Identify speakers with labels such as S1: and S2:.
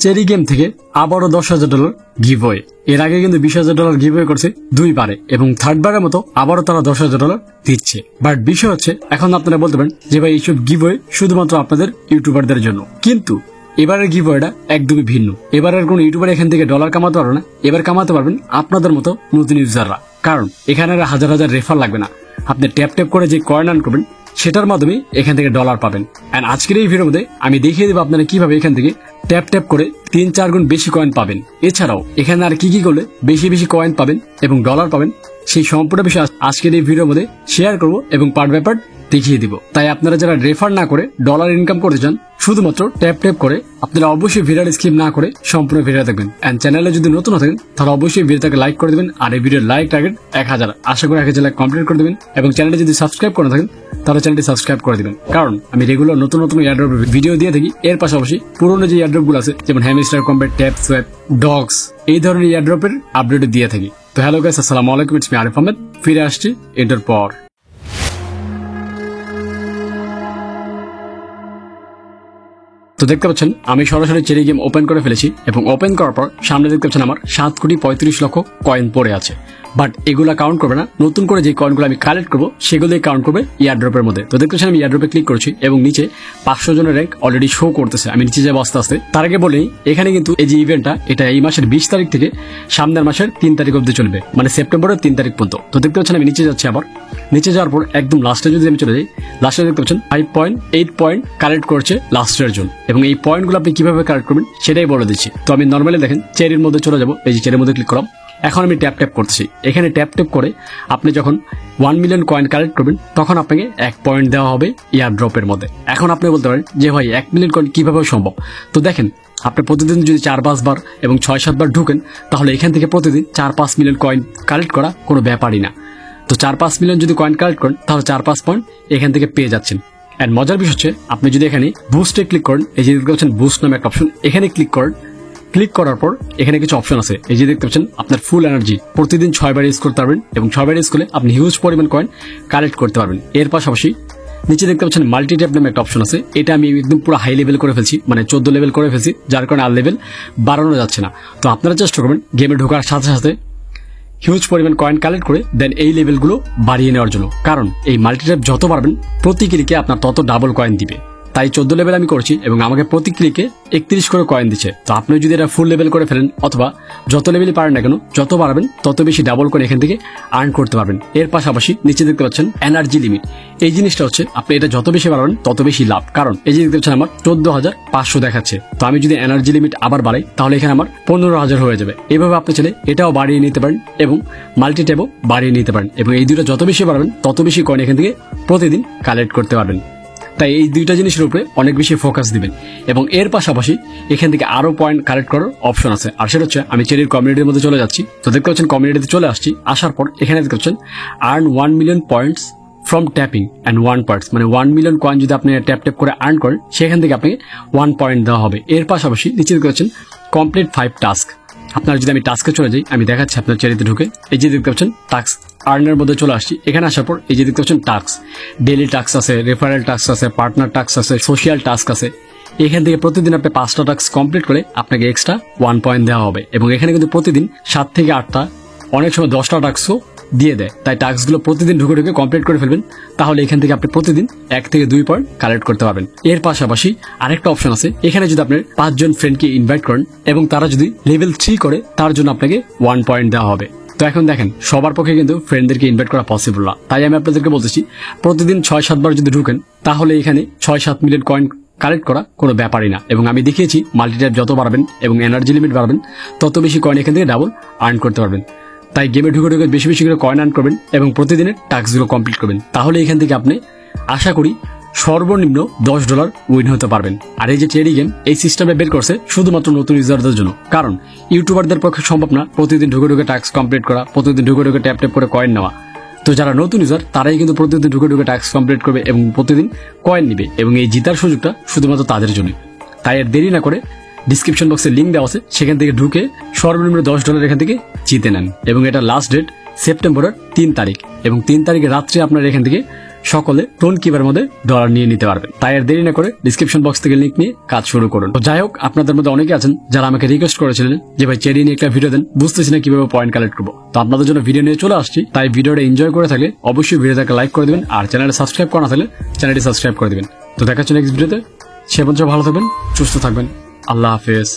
S1: Cherry game থেকে আবারও $10,000 giveaway. এর আগে কিন্তু $20,000 গিভওয়ে করছে 2 বারে এবং থার্ড বারের মতো আবারও তারা $10,000 দিচ্ছে। বাট বিষয় হচ্ছে এখন আপনারা বলতে পারেন যে ভাই এইসব গিভওয়ে শুধুমাত্র আপনাদের ইউটিউবারদের জন্য, কিন্তু এবারের গিভওয়েটা একদমই ভিন্ন। এবারের কোন ইউটিউবার এখান থেকে ডলার কামাতে পারবে না, এবার কামাতে পারবেন আপনাদের মতো নতুন ইউজাররা। কারণ এখানে আর হাজার হাজার রেফার লাগবে না, আপনি ট্যাপ ট্যাপ করে যে কয়েন আর্ন করবেন সেটার মাধ্যমে এখান থেকে ডলার পাবেন। এন্ড আজকের এই ভিডিওর মধ্যে আমি দেখিয়ে দেবো আপনারা কিভাবে এখান থেকে ট্যাপ ট্যাপ করে 3-4 গুণ বেশি কয়েন পাবেন। এছাড়াও এখানে আর কি করলে বেশি বেশি কয়েন পাবেন এবং ডলার পাবেন সেই সম্পূর্ণ বিষয় আজকের এই ভিডিওর মধ্যে শেয়ার করব এবং পার্ট বাই পার্ট দেখিয়ে দিব। তাই আপনারা যারা রেফার না করে ডলার ইনকাম করতে চান শুধুমাত্র ট্যাপ ট্যাপ করে, আপনারা অবশ্যই ভিডিওর স্কিপ না করে সম্পূর্ণ ভিডিও দেখবেন। এন্ড চ্যানেলে যদি নতুন থাকেন তাহলে অবশ্যই ভিডিওটাকে লাইক করে দেবেন। আর এই ভিডিওর লাইক টার্গেট 1000, আশা করি 1000 লাইক কমপ্লিট করে দেবেন। এবং চ্যানেলটি যদি সাবস্ক্রাইব করে থাকেন তাহলে চ্যানেলটি সাবস্ক্রাইব করে দিবেন, কারণ আমি রেগুলার নতুন নতুন এয়ারড্রপ ভিডিও দিয়ে থাকি। এর পাশাপাশি পুরোনো যে এয়ারড্রপ গুলো আছে যেমন Hamster Kombat, Tap Swap, Dogs, এই ধরনের এয়ারড্রপের আপডেট দিয়ে থাকি। তো হ্যালো গাইস, আসসালামু আলাইকুম, ইটস মি আরিফ আহমেদ। ফিরে আসছি এটার পর। তো দেখতে পাচ্ছেন আমি সরাসরি চেরি গেম ওপেন করে ফেলেছি এবং ওপেন করার পর সামনে দেখতে পাচ্ছেন আমার 7,35,00,000 কয়েন পড়ে আছে। বাট এগুলা কাউন্ট করবে না, নতুন করে যে কয়েনগুলো আমি কালেক্ট করবো সেগুলোই কাউন্ট করবে ইয়ারড্রপের মধ্যে। তো দেখতে পাচ্ছেন আমি ইয়ারড্রপে ক্লিক করছি এবং নিচে 500 জনের র্যাঙ্ক অলরেডি শো করতেছে। আমি নিচে যাবো আস্তে আস্তে। তার আগে বলি এখানে কিন্তু এই যে ইভেন্টটা এটা এই মাসের 20 তারিখ থেকে সামনের মাসের 3 তারিখ অব্দি চলবে, মানে সেপ্টেম্বরের 3 তারিখ পর্যন্ত। তো দেখতে পাচ্ছেন আমি নিচে যাচ্ছি। আবার নিচে যাওয়ার পর একদম লাস্টে যদি আমি চলে যাই, লাস্টে দেখতে পাচ্ছেন 5.8 পয়েন্ট কালেক্ট করছে লাস্টের জন্য। এবং এই পয়েন্টগুলো আপনি কিভাবে কালেক্ট করবেন সেটাই বলে দিচ্ছি। তো আমি নর্মালি দেখেন চেরির মধ্যে চলে যাবো, এই যে চেরির মধ্যে ক্লিক করলাম। এখন আমি ট্যাপ ট্যাপ করতেছি। এখানে ট্যাপ ট্যাপ করে আপনি যখন 1 মিলিয়ন কয়েন কালেক্ট করবেন তখন আপনাকে 1 পয়েন্ট দেওয়া হবে ইয়ার ড্রপের মধ্যে। এখন আপনি বলতে পারেন যে ভাই 1 মিলিয়ন কয়েন কিভাবে সম্ভব? তো দেখেন আপনি প্রতিদিন যদি 4-5 বার এবং 6-7 বার ঢুকেন তাহলে এখান থেকে প্রতিদিন 4-5 মিলিয়ন কয়েন কালেক্ট করা কোনো ব্যাপারই না। তো 4-5 মিলিয়ন যদি কয়েন কালেক্ট করেন তাহলে 4-5 পয়েন্ট এখান থেকে পেয়ে যাচ্ছেন। এন্ড মজার বিষয় হচ্ছে আপনি যদি এখানে বুস্টে ক্লিক করেন, এই যে দেখতে পাচ্ছেন বুস্ট নামে একটা অপশন, এখানে ক্লিক করেন। ক্লিক করার পর এখানে কিছু অপশন আছে, এই যে দেখতে পাচ্ছেন আপনার ফুল এনার্জি প্রতিদিন 6 বার ইউজ করতে পারবেন এবং 6 বার ইউজ করলে আপনি হিউজ পরিমাণ কয়েন কালেক্ট করতে পারবেন। এর পাশাপাশি নিচে দেখতে পাচ্ছেন মাল্টি ট্যাপ নামে একটা অপশন আছে, এটা আমি একদম পুরো হাই লেভেল করে ফেলছি, মানে 14 লেভেল করে ফেলছি, যার কারণে আর লেভেল বাড়ানো যাচ্ছে না। তো আপনারা চেষ্টা করবেন গেমে ঢোকার সাথে সাথে হিউজ পরিমাণ কয়েন কালেক্ট করে দেন এই লেভেলগুলো বাড়িয়ে নেওয়ার জন্য, কারণ এই মাল্টি ট্যাপ যত বাড়বেন প্রতি ক্লিকে আপনার তত ডাবল কয়েন দিবে। তাই 14 লেভেল আমি করছি এবং আমাকে প্রতি ক্লিকে 31 করে কয়েন দিচ্ছে। তো আপনি যদি এটা ফুল লেভেল করে ফেলেন অথবা যত লেভেলই পারেন না কেন, যত বাড়াবেন তত বেশি ডাবল কয়েন এখান থেকে আর্ন করতে পারবেন। এর পাশাপাশি নিচে দেখতে পাচ্ছেন এনার্জি লিমিট, এই জিনিসটা হচ্ছে আপনি এটা যত বেশি বাড়াবেন তত বেশি লাভ। কারণ এই যে দেখতে পাচ্ছেন আমার 14,500 দেখাচ্ছে। তো আমি যদি এনার্জি লিমিট আবার বাড়াই তাহলে এখানে আমার 15,000 হয়ে যাবে। এভাবে আপনি চাইলে এটাও বাড়িয়ে নিতে পারেন এবং মাল্টি ট্যাবও বাড়িয়ে নিতে পারেন এবং এই দুটো যত বেশি বাড়াবেন তত বেশি কয়েন এখান থেকে প্রতিদিন কালেক্ট করতে পারবেন। তাই এই দুইটা জিনিসের উপরে অনেক বেশি ফোকাস দিবেন। এবং এর পাশাপাশি এখান থেকে আরো পয়েন্ট কালেক্ট করার অপশন আছে, আর সেটা হচ্ছে আমি চেরির কমিউনিটির মধ্যে চলে যাচ্ছি। তো দেখতে পাচ্ছেন কমিউনিটিতে চলে আসছি। আসার পর এখানে দেখতে পাচ্ছেন earn 1 million points from tapping and 1 points, মানে 1 মিলিয়ন কয়েন যদি আপনি ট্যাপ ট্যাপ করে আর্ন করেন সেখান থেকে আপনাকে 1 পয়েন্ট দেওয়া হবে। এর পাশাপাশি নিচে দেখতে পাচ্ছেন কমপ্লিট 5 টাস্ক। আপনার যদি আমি টাস্কে চলে যাই, আমি দেখাচ্ছি আপনার চেরিতে ঢুকে, এই যে দেখতে পাচ্ছেন টাস্ক আর্নের মধ্যে চলে আসছি। এখানে আসার পর এই যে দেখতে পাচ্ছেন টাস্ক, ডেইলি টাস্ক আছে, রেফারেল টাস্ক আছে, পার্টনার টাস্ক আছে, সোশিয়াল টাস্ক আছে। এখান থেকে প্রতিদিন আপনি 5টা টাস্ক কমপ্লিট করে আপনাকে এক্সট্রা 1 পয়েন্ট দেওয়া হবে। এবং এখানে কিন্তু প্রতিদিন 7 থেকে 8টা, অনেক সময় 10টা টাস্কও দিয়ে দেয়। তাই টাস্কগুলো প্রতিদিন ঢুকে ঢুকে কমপ্লিট করে ফেলবেন, তাহলে এখান থেকে আপনি প্রতিদিন 1 থেকে 2 পয়েন্ট কালেক্ট করতে পারবেন। এর পাশাপাশি আরেকটা অপশন আছে, এখানে যদি আপনি 5 জন ফ্রেন্ডকে ইনভাইট করেন এবং তারা যদি লেভেল 3 করে তার জন্য আপনাকে 1 পয়েন্ট দেওয়া হবে। তো এখন দেখেন সবার পক্ষে কিন্তু ফ্রেন্ডদেরকে ইনভাইট করা পসিবল না, তাই আমি আপনাদেরকে বলতেছি প্রতিদিন 6-7 বার যদি ঢুকেন তাহলে এখানে 6-7 মিলিয়ন কয়েন কালেক্ট করা কোনো ব্যাপারই না। এবং আমি দেখিয়েছি মাল্টি ট্যাপ যত বাড়বেন এবং এনার্জি লিমিট বাড়বেন তত বেশি কয়েন এখান থেকে ডাবল আর্ন করতে পারবেন। তাই গেমে ঢুকে ঢুকে বেশি বেশি করে কয়েন আর্ন করবেন এবং প্রতিদিনের টাস্কগুলো কমপ্লিট করবেন, তাহলে এখান থেকে আপনি আশা করি সর্বনিম্ন $10 উইন হতে পারবেন। আর এই যে চেরি গেম এই সিস্টেমে বের করছে শুধুমাত্র নতুন ইউজারদের জন্য, কারণ ইউটিউবারদের পক্ষে সম্ভব না প্রতিদিন ঢুকে ঢুকে টাস্ক কমপ্লিট করা, প্রতিদিন ঢুকে ঢুকে ট্যাপ ট্যাপ করে কয়েন নেওয়া। তো যারা নতুন ইউজার তারাই কিন্তু প্রতিদিন ঢুকে ঢুকে টাস্ক কমপ্লিট করবে এবং প্রতিদিন কয়েন নিবে এবং এই জিতার সুযোগটা শুধুমাত্র তাদের জন্য। তাই আর দেরি না করে ডিসক্রিপশন বক্সে লিঙ্ক দেওয়া আছে, সেখান থেকে ঢুকে সর্বনিম্ন $10 এখান থেকে জিতে নেন। এবং এটা লাস্ট ডেট সেপ্টেম্বরের 3 তারিখ এবং 3 তারিখে রাত্রে আপনার এখান থেকে সকলে টোন কিবার মধ্যে ডলার নিয়ে নিতে পারবেন। তাই আর দেরি না করে ডিসক্রিপশন বক্স থেকে লিংক নিয়ে কাজ শুরু করুন। তো যাই হোক, আপনাদের মধ্যে অনেকে আছেন যারা আমাকে রিকোয়েস্ট করেছিলেন যে ভাই চেরি নিয়ে একটা ভিডিও দেন, বুঝতেছি না কিভাবে পয়েন্ট কালেক্ট করবো। তো আপনাদের জন্য ভিডিও নিয়ে চলে আসছি। তাই ভিডিওটা এনজয় করে থাকলে অবশ্যই ভিডিওটাকে লাইক করে দিবেন, আর চ্যানেলে সাবস্ক্রাইব করা না থাকলে চ্যানেলটি সাবস্ক্রাইব করে দিবেন। তো দেখা হচ্ছে নেক্সট ভিডিওতে। সে পর্যন্ত ভালো থাকবেন, সুস্থ থাকবেন। আল্লাহ হাফেজ।